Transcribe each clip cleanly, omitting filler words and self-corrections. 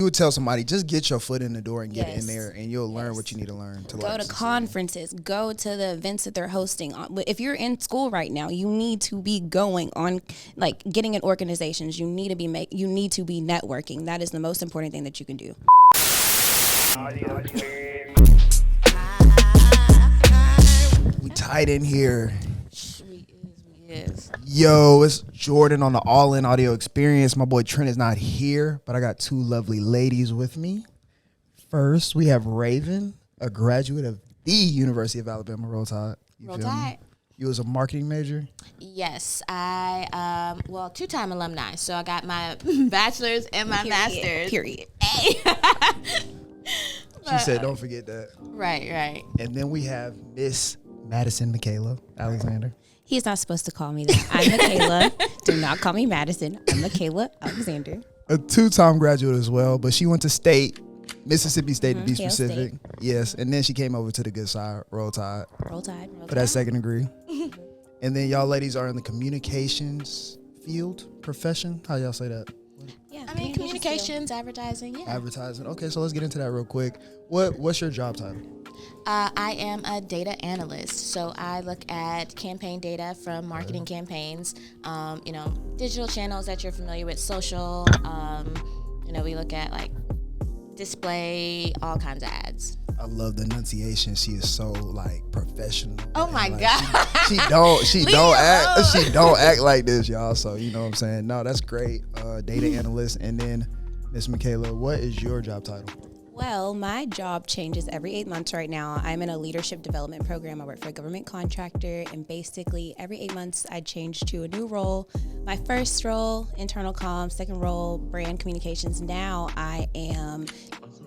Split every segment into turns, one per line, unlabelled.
would tell somebody, just get your foot in the door and get in
Yes.
there, and you'll learn what you need to learn.
Go to conferences, go to the events that they're hosting. If you're in school right now, you need to be going on, like getting in organizations. You need to be networking. That is the most important thing that you can do.
We tight in here.
We is.
Yo, it's Jordan on the All In Audio Experience. My boy Trent is not here, but I got two lovely ladies with me. First, we have Raven, a graduate of the University of Alabama. Roll Tide.
Roll Tide.
You was a marketing major?
Yes, I two-time alumni. So I got my bachelor's and my master's.
Period.
She said, don't forget that.
Right.
And then we have Miss Madison Michaela Alexander.
He's not supposed to call me that. I'm Michaela. Do not call me Madison. I'm Michaela Alexander.
A two-time graduate as well, but she went to state, Mississippi State to be
Hale
specific.
State.
Yes, and then she came over to the good side, Roll Tide,
Roll Tide.
for that second degree. And then y'all ladies are in the communications field, profession. How y'all say that?
Yeah,
I mean, communications, advertising, yeah.
Advertising. Okay, so let's get into that real quick. What's your job title?
I am a data analyst. So I look at campaign data from marketing campaigns, digital channels that you're familiar with, social. We look at like display, all kinds of ads.
I love the enunciation. She is so like professional.
Oh
and,
my
like,
God.
She don't act like this, y'all. So you know what I'm saying? No, that's great. Data analyst. And then Miss Michaela, what is your job title?
Well, my job changes every 8 months right now. I'm in a leadership development program. I work for a government contractor, and basically every 8 months I change to a new role. My first role, internal comms, second role, brand communications. Now I am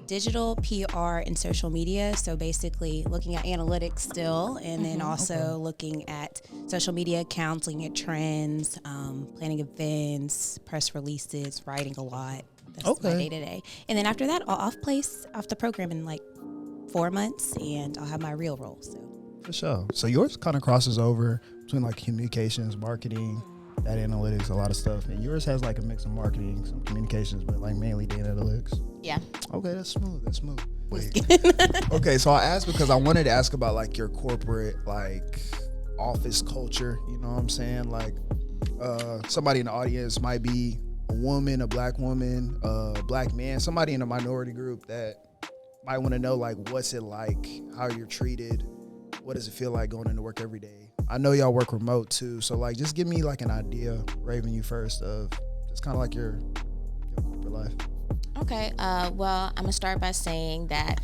digital PR and social media. So basically looking at analytics still, and then also looking at social media accounts, looking at trends, planning events, press releases, writing a lot. That's my day to day. And then after that, I'll off the program in like 4 months, and I'll have my real role. So
For sure. So yours kind of crosses over between like communications, marketing, data analytics, a lot of stuff. And yours has like a mix of marketing, some communications, but like mainly data analytics.
Yeah.
Okay, that's smooth. Wait. Okay, so I asked because I wanted to ask about like your corporate like office culture. You know what I'm saying? Like somebody in the audience might be a woman, a black woman, a black man, somebody in a minority group that might want to know like what's it like, how you're treated, what does it feel like going into work every day. I know y'all work remote too, so like just give me like an idea, Raven, you first, of just kind of like your corporate life.
Okay. Well, I'm gonna start by saying that,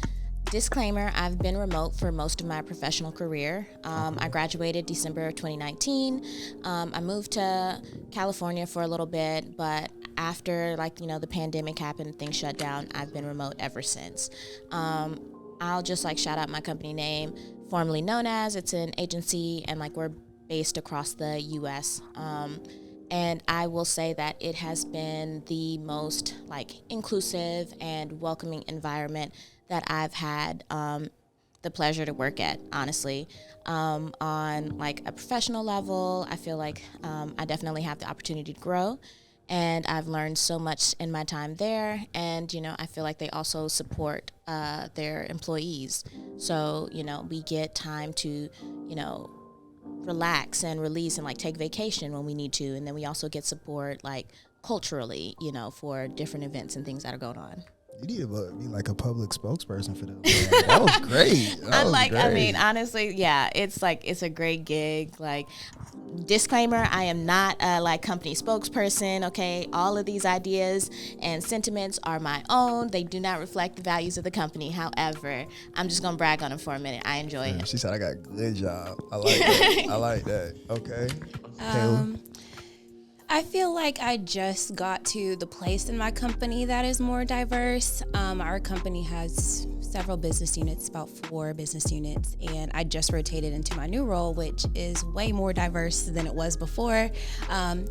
disclaimer, I've been remote for most of my professional career. I graduated December of 2019. I moved to California for a little bit, but after the pandemic happened, things shut down, I've been remote ever since. I'll just shout out my company name, formerly known as, it's an agency, and we're based across the U.S. And I will say that it has been the most inclusive and welcoming environment that I've had the pleasure to work at, honestly. On a professional level, I feel like I definitely have the opportunity to grow, and I've learned so much in my time there. And I feel like they also support their employees, so we get time to relax and release and take vacation when we need to, and then we also get support culturally, for different events and things that are going on.
You need to be like a public spokesperson for them. That was great.
I mean, honestly, yeah, it's a great gig. Disclaimer, I am not a company spokesperson, okay? All of these ideas and sentiments are my own. They do not reflect the values of the company. However, I'm just going to brag on them for a minute. I enjoy it.
She said, I got a good job. I like that. I like that. Okay.
I feel like I just got to the place in my company that is more diverse. Our company has several business units, about 4 business units, and I just rotated into my new role, which is way more diverse than it was before.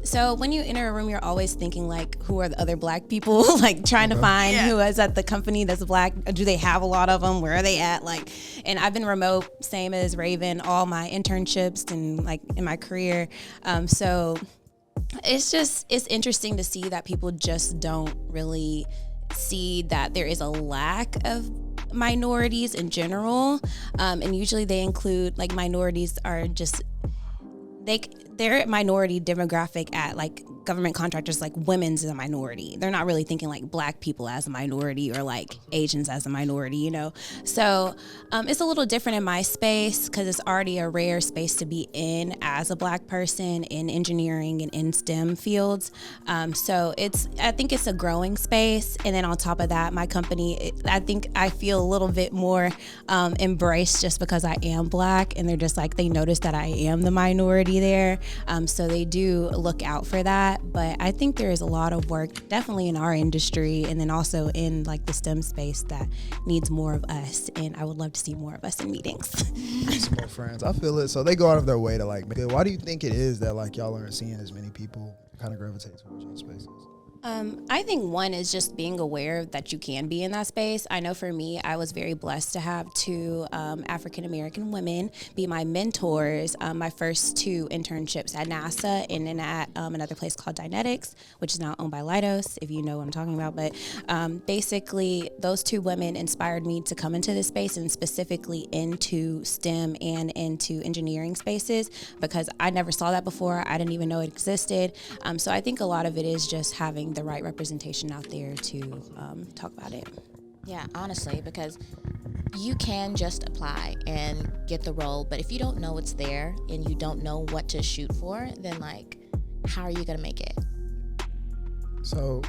So when you enter a room, you're always thinking who are the other black people? Trying to find who is at the company that's black. Do they have a lot of them? Where are they at? And I've been remote, same as Raven, all my internships and in my career. So it's interesting to see that people just don't really see that there is a lack of minorities in general, and usually they include like minorities are just they're a minority demographic at like government contractors, like women's a minority. They're not really thinking like black people as a minority or like Asians as a minority, you know? So it's a little different in my space because it's already a rare space to be in as a black person in engineering and in STEM fields. So I think it's a growing space. And then on top of that, my company, I think I feel a little bit more embraced just because I am black, and they're just like, they notice that I am the minority there. So they do look out for that. But I think there is a lot of work definitely in our industry, and then also in like the STEM space, that needs more of us, and I would love to see more of us in meetings.
Some more friends, I feel it. So they go out of their way to like, why do you think it is that like y'all aren't seeing as many people kind of gravitate towards y'all spaces?
I think one is just being aware that you can be in that space. I know for me, I was very blessed to have two African-American women be my mentors. My first two internships at NASA and then at another place called Dynetics, which is now owned by Leidos, if you know what I'm talking about. But basically, those two women inspired me to come into this space, and specifically into STEM and into engineering spaces, because I never saw that before. I didn't even know it existed. So I think a lot of it is just having the right representation out there to talk about it.
Yeah, honestly, because you can just apply and get the role, but if you don't know it's there and you don't know what to shoot for, then like, how are you gonna make it?
So,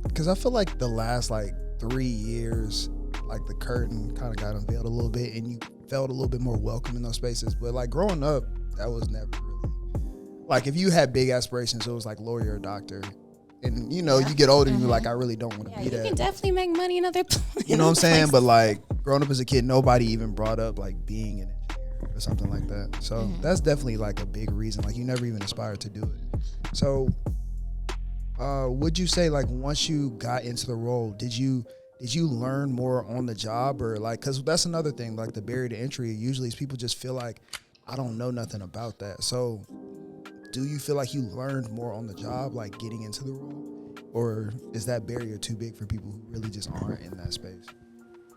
because I feel like the last like 3 years, like the curtain kind of got unveiled a little bit, and you felt a little bit more welcome in those spaces. But like growing up, that was never really, like if you had big aspirations, it was like lawyer or doctor. And you know, you get older and you're like, I really don't want to be that.
You can definitely make money in other places.
You know what I'm saying? But like growing up as a kid, nobody even brought up like being an engineer or something like that. So that's definitely like a big reason. Like you never even aspired to do it. So would you say like once you got into the role, did you learn more on the job, or like, because that's another thing, like the barrier to entry usually is people just feel like, I don't know nothing about that. So do you feel like you learned more on the job, like getting into the role, or is that barrier too big for people who really just aren't in that space?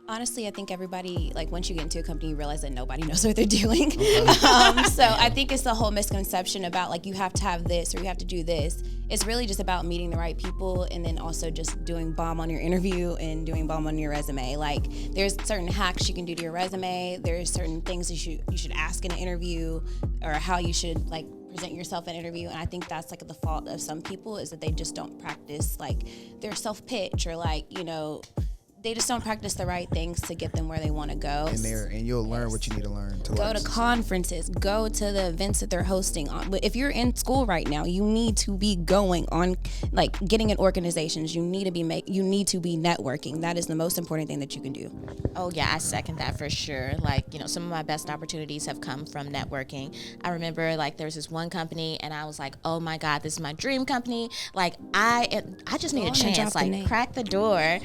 Honestly, I think everybody, like once you get into a company, you realize that nobody knows what they're doing.
Okay.
So I think it's the whole misconception about like you have to have this or you have to do this. It's really just about meeting the right people, and then also just doing bomb on your interview and doing bomb on your resume. Like there's certain hacks you can do to your resume. There's certain things you should ask in an interview, or how you should like present yourself in an interview. And I think that's like the fault of some people, is that they just don't practice like their self pitch, or like, you know, they just don't practice the right things to get them where they want to go.
And you'll learn what you need to learn to
go to conferences, go to the events that they're hosting on. But if you're in school right now, you need to be going on, like getting in organizations. You need to be networking. That is the most important thing that you can do.
Oh yeah, I second that for sure. Like, you know, some of my best opportunities have come from networking. I remember like there's this one company, and I was like, oh my God, this is my dream company. Like I just need a chance, like crack the door.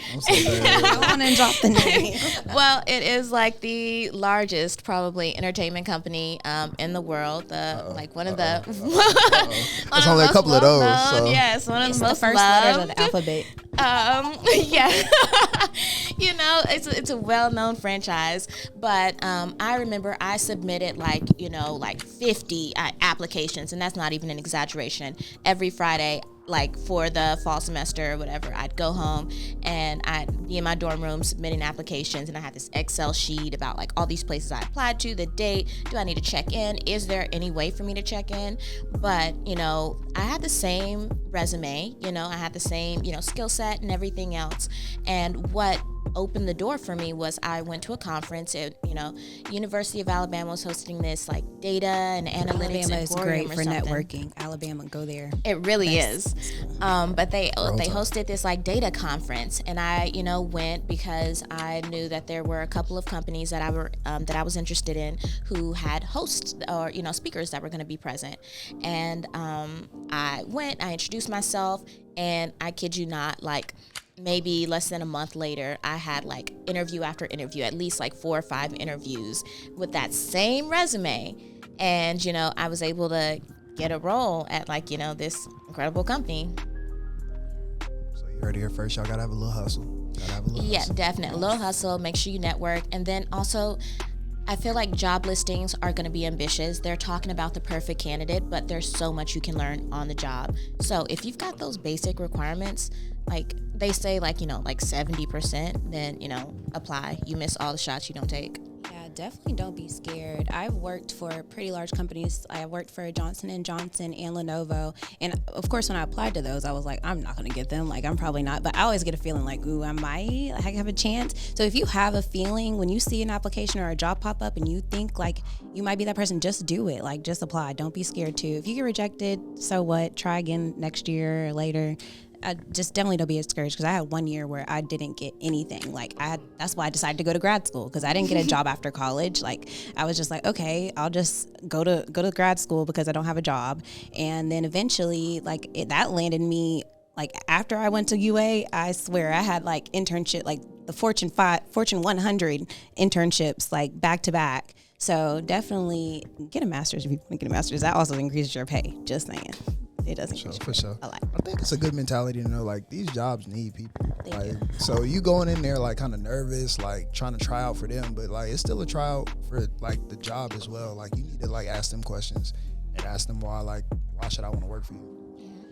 Go on and drop the name.
Well, it is like the largest probably entertainment company in the world. Like one of the
there's only a couple of those. So.
Yes, one of the most
first letters of the alphabet.
Yeah, you know, it's a well-known franchise. But I remember I submitted like 50 applications, and that's not even an exaggeration. Every Friday, like for the fall semester or whatever, I'd go home and I'd be in my dorm room submitting applications, and I had this Excel sheet about like all these places I applied to, the date, do I need to check in, is there any way for me to check in? But, you know, I had the same resume, you know, I had the same, you know, skill set and everything else. And what opened the door for me was I went to a conference at, you know, University of Alabama was hosting this like data and analytics.
Alabama is great for
something.
Networking. Alabama, go there.
It really is. But they hosted this like data conference, and I, you know, went because I knew that there were a couple of companies that I was interested in who had hosts or, you know, speakers that were going to be present. And I went, I introduced myself, and I kid you not, like maybe less than a month later, I had like interview after interview, at least like 4 or 5 interviews with that same resume. And, you know, I was able to get a role at like, you know, this incredible company.
So you heard it here first. Y'all gotta have a little hustle. Gotta have a little
Yeah,
hustle.
definitely. A little hustle, make sure you network. And then also, I feel like job listings are going to be ambitious. They're talking about the perfect candidate, but there's so much you can learn on the job. So if you've got those basic requirements, like they say, like, you know, like 70%, then, you know, apply. You miss all the shots you don't take.
Yeah, definitely don't be scared. I've worked for pretty large companies. I worked for Johnson & Johnson and Lenovo. And of course, when I applied to those, I was like, I'm not going to get them. Like, I'm probably not. But I always get a feeling like, ooh, I might have a chance. So if you have a feeling when you see an application or a job pop up and you think like you might be that person, just do it. Like, just apply. Don't be scared to. If you get rejected, so what? Try again next year or later. Just definitely don't be discouraged, because I had 1 year where I didn't get anything. Like, that's why I decided to go to grad school, because I didn't get a job after college. Like, I was just like, okay, I'll just go to grad school because I don't have a job. And then eventually, like, that landed me, like, after I went to UA, I swear I had like internship, like the Fortune 100 internships, like back to back. So definitely get a master's if you want to get a master's. That also increases your pay. Just saying. It does increase
For sure.
a lot.
I think it's a good mentality to know, like, these jobs need people.
They
Like,
do.
so you going in there like kind of nervous, like trying to try out for them, but like it's still a tryout for like the job as well. Like, you need to like ask them questions and ask them why should I want to work for you?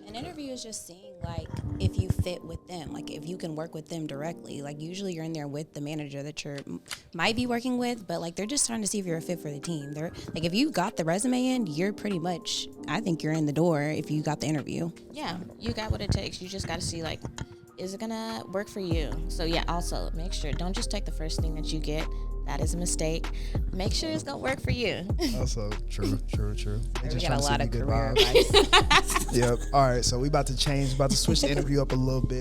An interview is just seeing like if you fit with them, like if you can work with them directly. Like, usually you're in there with the manager that you're might be working with, but like they're just trying to see if you're a fit for the team. They're like, if you got the resume in, you're pretty much, I think you're in the door if you got the interview.
Yeah, you got what it takes. You just got to see, like, is it going to work for you? So, yeah, also make sure, don't just take the first thing that you get. That is a mistake. Make sure it's going to work for you.
Also, true. They
We
just
got
trying
a
to
lot
see
of
good
career
vibes.
advice.
Yep. All right. So we about to switch the interview up a little bit.